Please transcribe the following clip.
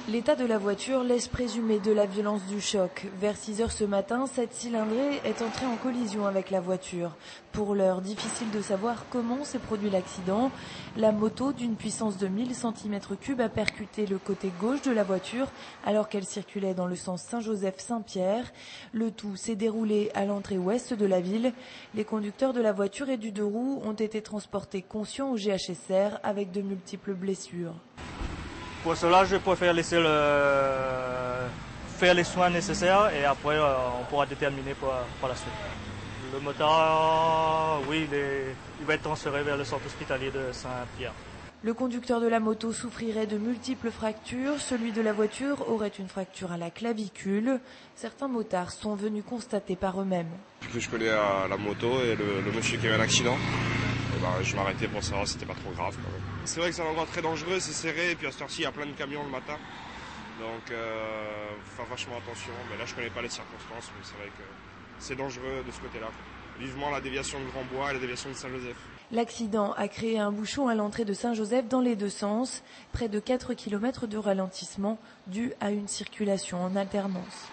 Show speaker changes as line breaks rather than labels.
L'état de la voiture laisse présumer de la violence du choc. Vers 6 heures ce matin, cette cylindrée est entrée en collision avec la voiture. Pour l'heure, difficile de savoir comment s'est produit l'accident. La moto d'une puissance de 1000 cm3 a percuté le côté gauche de la voiture alors qu'elle circulait dans le sens Saint-Joseph-Saint-Pierre. Le tout s'est déroulé à l'entrée ouest de la ville. Les conducteurs de la voiture et du deux roues ont été transportés conscients au GHSR avec de multiples blessures.
Pour cela, je préfère laisser faire les soins nécessaires et après on pourra déterminer pour la suite. Le motard, oui, il va être transféré vers le centre hospitalier de Saint-Pierre.
Le conducteur de la moto souffrirait de multiples fractures. Celui de la voiture aurait une fracture à la clavicule. Certains motards sont venus constater par eux-mêmes.
Je connais la moto et le monsieur qui a eu un accident. Je m'arrêtais pour savoir si c'était pas trop grave quand même. C'est vrai que c'est un endroit très dangereux, c'est serré, et puis à cette heure-ci il y a plein de camions le matin. Donc faut faire vachement attention. Mais là je connais pas les circonstances, mais c'est vrai que c'est dangereux de ce côté-là. Vivement la déviation de Grand-Bois et la déviation de Saint-Joseph.
L'accident a créé un bouchon à l'entrée de Saint-Joseph dans les deux sens. Près de 4 km de ralentissement dû à une circulation en alternance.